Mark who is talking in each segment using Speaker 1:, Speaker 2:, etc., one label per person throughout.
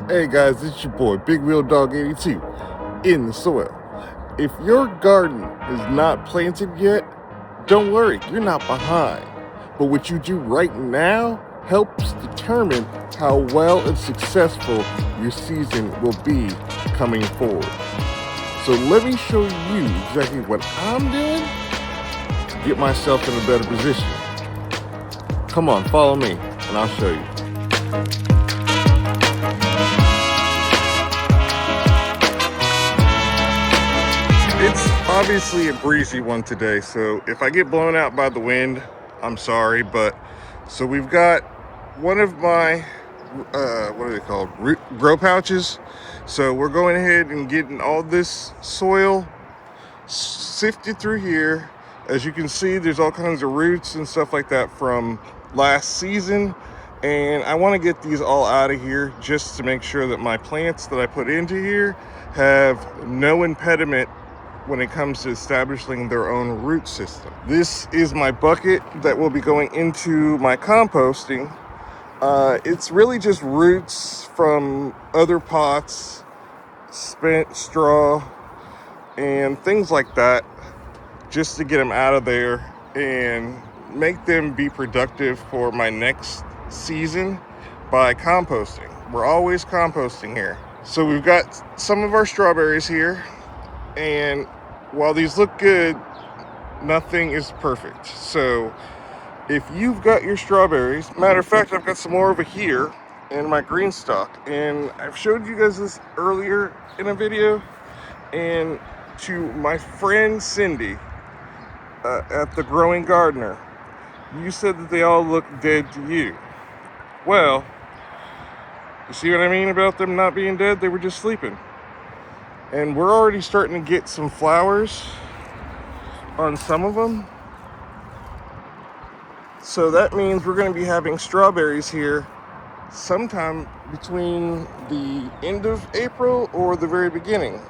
Speaker 1: Hey guys, it's your boy Big Wheel Dog 82 in the soil. If your garden is not planted yet, don't worry, you're not behind. But what you do right now helps determine how well and successful your season will be coming forward. So let me show you exactly what I'm doing to get myself in a better position. Come on, follow me and I'll show you. It's obviously a breezy one today, so if I get blown out by the wind, I'm sorry, but so we've got one of my what are they called, grow pouches. So we're going ahead and getting all this soil sifted through here. As you can see, there's all kinds of roots and stuff like that from last season, and I want to get these all out of here just to make sure that my plants that I put into here have no impediment when it comes to establishing their own root system. This is my bucket that will be going into my composting. It's really just roots from other pots, spent straw, and things like that, just to get them out of there and make them be productive for my next season by composting. We're always composting here. So we've got some of our strawberries here, and while these look good, nothing is perfect. So if you've got your strawberries, matter of fact, I've got some more over here in my GreenStalk, and I've showed you guys this earlier in a video. And to my friend Cindy at the Growing Gardener, you said that they all look dead to you. Well, you see what I mean about them not being dead? They were just sleeping. And we're already starting to get some flowers on some of them. So that means we're going to be having strawberries here sometime between the end of April or the very beginning.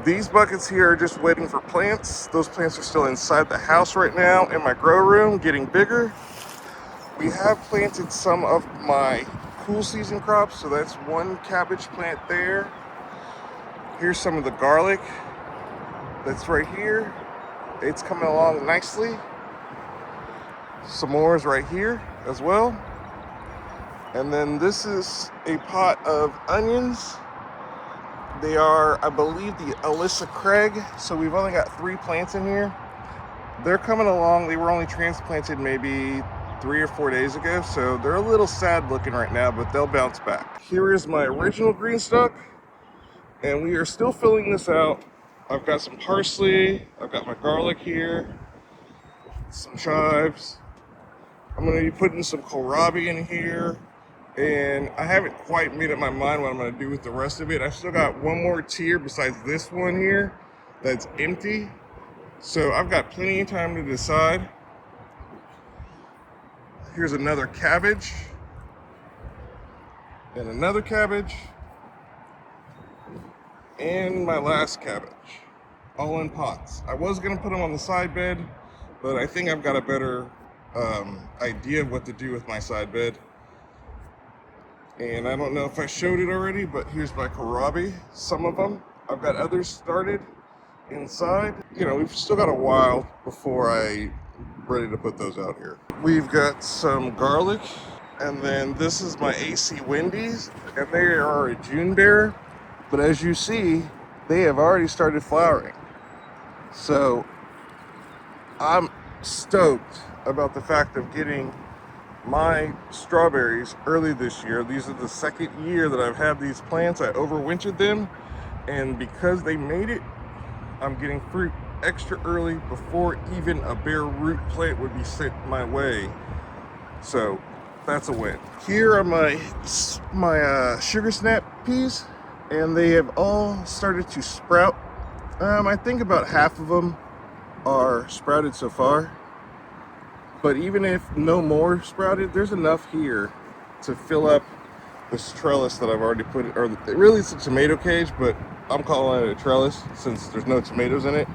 Speaker 1: These buckets here are just waiting for plants. Those plants are still inside the house right now in my grow room, getting bigger. We have planted some of my cool season crops, so that's one cabbage plant there. Here's some of the garlic that's right here. It's coming along nicely. Some more is right here as well. And then this is a pot of onions. They are, I believe, the Alyssa Craig. So we've only got 3 plants in here. They're coming along. They were only transplanted maybe 3 or 4 days ago. So they're a little sad looking right now, but they'll bounce back. Here is my original GreenStalk. And we are still filling this out. I've got some parsley, I've got my garlic here, some chives. I'm gonna be putting some kohlrabi in here, and I haven't quite made up my mind what I'm gonna do with the rest of it. I've still got one more tier besides this one here that's empty. So I've got plenty of time to decide. Here's another cabbage, and another cabbage, and my last cabbage, all in pots. I was gonna put them on the side bed, but I think I've got a better idea of what to do with my side bed. And I don't know if I showed it already, but here's my kohlrabi, some of them. I've got others started inside. You know, we've still got a while before I'm ready to put those out here. We've got some garlic, and then this is my AC Wendy's, and they are a June bearer. But as you see, they have already started flowering. So I'm stoked about the fact of getting my strawberries early this year. These are the second year that I've had these plants. I overwintered them, and because they made it, I'm getting fruit extra early before even a bare root plant would be sent my way. So that's a win. Here are my sugar snap peas, and they have all started to sprout. I think about half of them are sprouted so far, but even if no more sprouted, there's enough here to fill up this trellis that I've already put, or really it's a tomato cage, but I'm calling it a trellis since there's no tomatoes in it.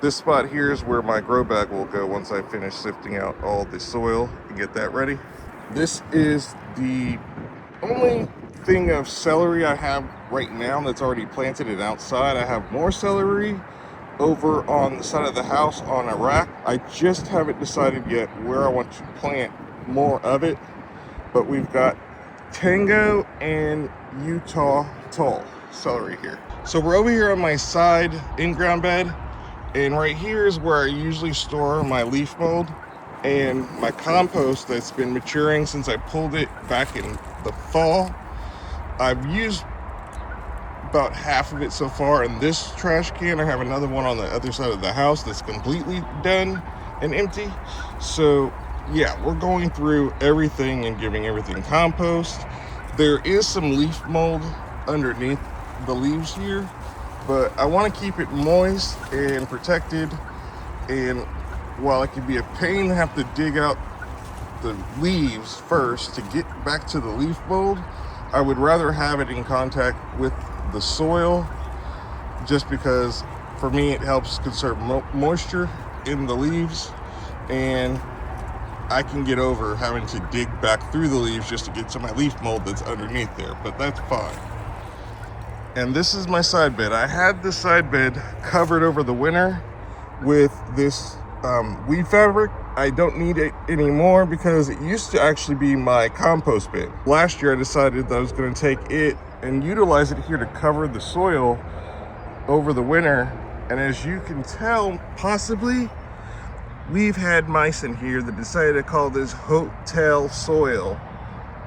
Speaker 1: This spot here is where my grow bag will go once I finish sifting out all the soil and get that ready. This is the only thing of celery I have right now that's already planted and outside. I have more celery over on the side of the house on a rack. I just haven't decided yet where I want to plant more of it, but we've got Tango and Utah tall celery here. So we're over here on my side in-ground bed, and right here is where I usually store my leaf mold and my compost that's been maturing since I pulled it back in the fall. I've used about half of it so far in this trash can. I have another one on the other side of the house that's completely done and empty. So yeah, we're going through everything and giving everything compost. There is some leaf mold underneath the leaves here, but I want to keep it moist and protected. And while it can be a pain to have to dig out the leaves first to get back to the leaf mold, I would rather have it in contact with the soil, just because for me it helps conserve moisture in the leaves, and I can get over having to dig back through the leaves just to get to my leaf mold that's underneath there, but that's fine. And this is my side bed. I had this side bed covered over the winter with this weed fabric. I don't need it anymore because it used to actually be my compost bin. Last year I decided that I was going to take it and utilize it here to cover the soil over the winter. And as you can tell, possibly, we've had mice in here that decided to call this hotel soil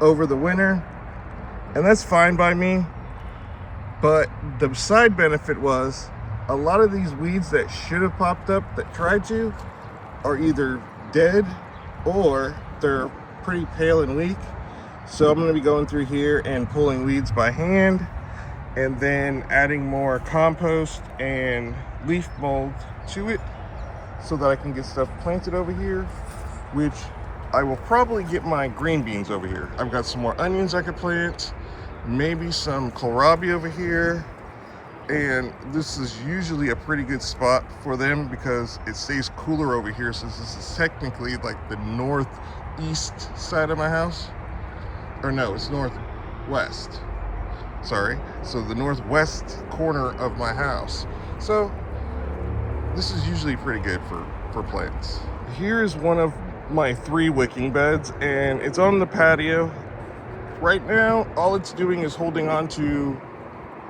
Speaker 1: over the winter, and that's fine by me. But the side benefit was a lot of these weeds that should have popped up that tried to are either dead or they're pretty pale and weak. So I'm going to be going through here and pulling weeds by hand, and then adding more compost and leaf mold to it so that I can get stuff planted over here, which I will probably get my green beans over here. I've got some more onions I could plant, maybe some kohlrabi over here, and this is usually a pretty good spot for them because it stays cooler over here, since this is technically like the northeast side of my house. Or no, it's northwest. Sorry. So the northwest corner of my house. So this is usually pretty good for plants. Here is one of my 3 wicking beds, and it's on the patio. Right now, all it's doing is holding on to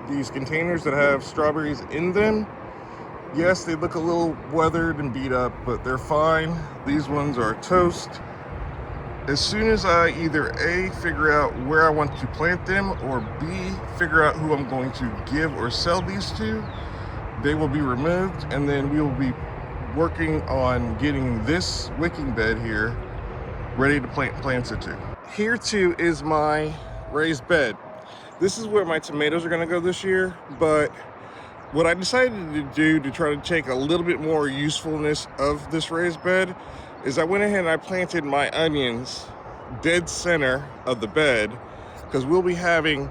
Speaker 1: these containers that have strawberries in them. Yes, they look a little weathered and beat up, but they're fine. These ones are toast. As soon as I either A, figure out where I want to plant them, or B, figure out who I'm going to give or sell these to, they will be removed, and then we will be working on getting this wicking bed here ready to plant plants into. Here too is my raised bed. This is where my tomatoes are going to go this year, but what I decided to do to try to take a little bit more usefulness of this raised bed is I went ahead and I planted my onions dead center of the bed, because we'll be having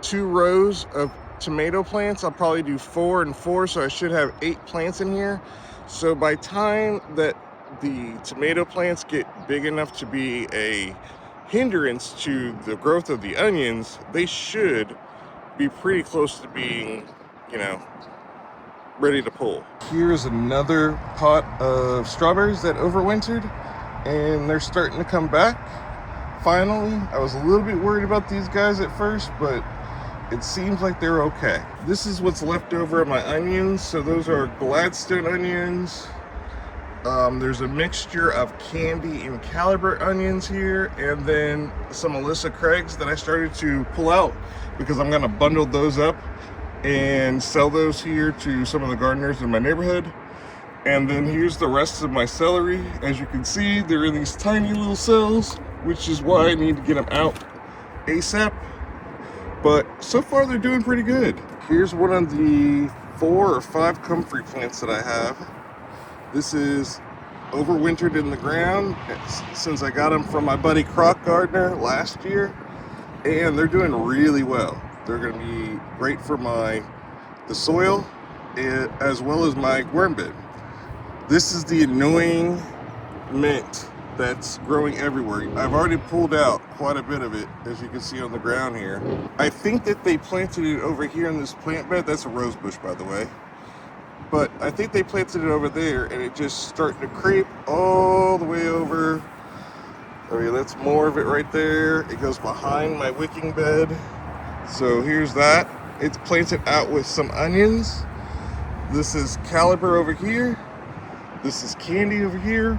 Speaker 1: 2 rows of tomato plants. I'll probably do 4 and 4, so I should have 8 plants in here. So by time that the tomato plants get big enough to be a hindrance to the growth of the onions, they should be pretty close to being, you know, ready to pull. Here's another pot of strawberries that overwintered, and they're starting to come back finally. I was a little bit worried about these guys at first, but it seems like they're okay. This is what's left over of my onions. So those are Gladstone onions. There's a mixture of candy and caliber onions here, and then some Alyssa Craigs that I started to pull out because I'm gonna bundle those up and sell those here to some of the gardeners in my neighborhood. And then here's the rest of my celery. As you can see, they're in these tiny little cells, which is why I need to get them out ASAP. But so far they're doing pretty good. Here's one of the 4 or 5 comfrey plants that I have. This is overwintered in the ground since I got them from my buddy Croc Gardener last year, and they're doing really well. They're going to be great for the soil as well as my worm bed. This is the annoying mint that's growing everywhere. I've already pulled out quite a bit of it, as you can see on the ground here. I think that they planted it over here in this plant bed. That's a rose bush, by the way. But I think they planted it over there, and it just starting to creep all the way over. Oh yeah, that's more of it right there. It goes behind my wicking bed. So here's that. It's planted out with some onions. This is caliber over here. This is candy over here.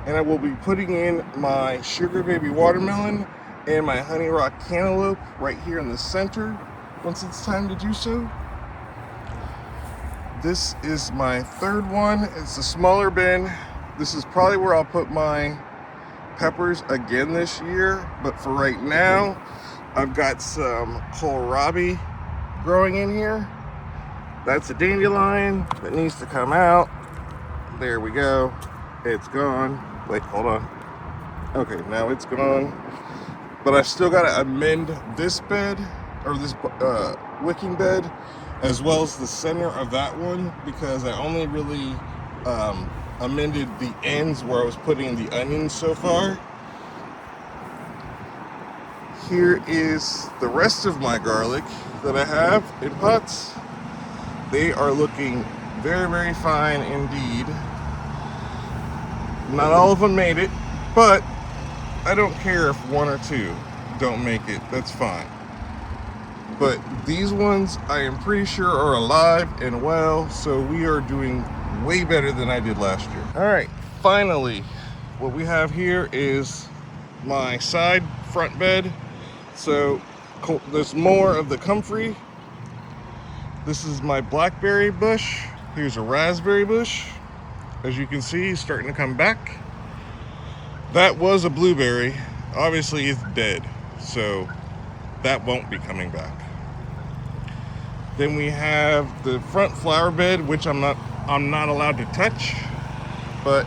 Speaker 1: And I will be putting in my sugar baby watermelon and my honey rock cantaloupe right here in the center once it's time to do so. This is my third one. It's a smaller bin. This is probably where I'll put my peppers again this year, but for right now, I've got some kohlrabi growing in here. That's a dandelion that needs to come out. There we go. It's gone. Wait, hold on. Okay, now it's gone. But I've still got to amend this bed, or this wicking bed, as well as the center of that one, because I only really amended the ends where I was putting the onions so far. Here is the rest of my garlic that I have in pots. They are looking very, very fine indeed. Not all of them made it, but I don't care if one or two don't make it. That's fine. But these ones I am pretty sure are alive and well, so we are doing way better than I did last year. All right, finally, what we have here is my side front bed. So there's more of the comfrey. This is my blackberry bush. Here's a raspberry bush. As you can see, it's starting to come back. That was a blueberry. Obviously it's dead, so that won't be coming back. Then we have the front flower bed, which I'm not allowed to touch, but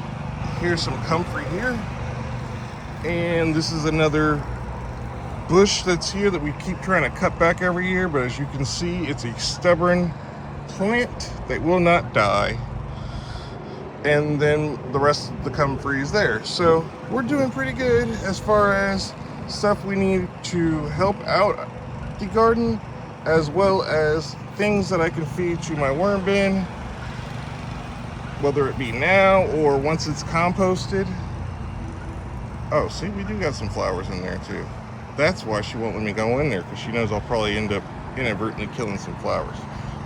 Speaker 1: here's some comfrey here. And this is another bush that's here that we keep trying to cut back every year, but as you can see, it's a stubborn plant that will not die. And then the rest of the comfrey is there. So we're doing pretty good as far as stuff we need to help out the garden, as well as things that I can feed to my worm bin, whether it be now or once it's composted. Oh, see, we do got some flowers in there too. That's why she won't let me go in there, because she knows I'll probably end up inadvertently killing some flowers.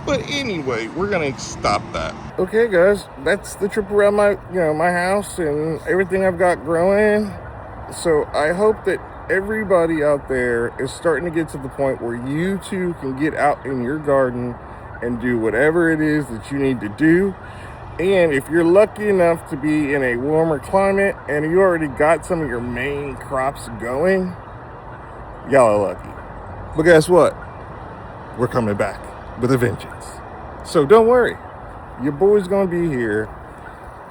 Speaker 1: But anyway, we're gonna stop that. Okay guys, that's the trip around my house and everything I've got growing. So I hope that everybody out there is starting to get to the point where you too can get out in your garden and do whatever it is that you need to do. And if you're lucky enough to be in a warmer climate and you already got some of your main crops going, y'all are lucky. But guess what? We're coming back with a vengeance. So don't worry, your boy's gonna be here,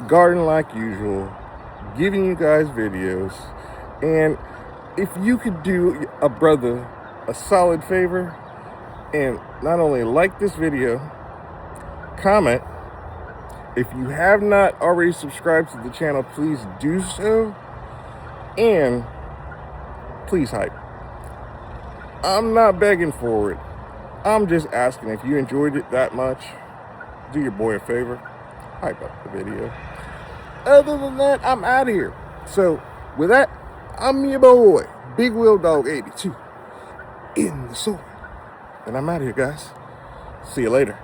Speaker 1: garden like usual, giving you guys videos. And if you could do a brother a solid favor and not only like this video, comment. If you have not already subscribed to the channel, please do so. And please hype. I'm not begging for it. I'm just asking, if you enjoyed it that much, do your boy a favor, hype up the video. Other than that, I'm out of here. So with that, I'm your boy, Big Wheel Dog 82 in the soil. And I'm out of here, guys. See you later.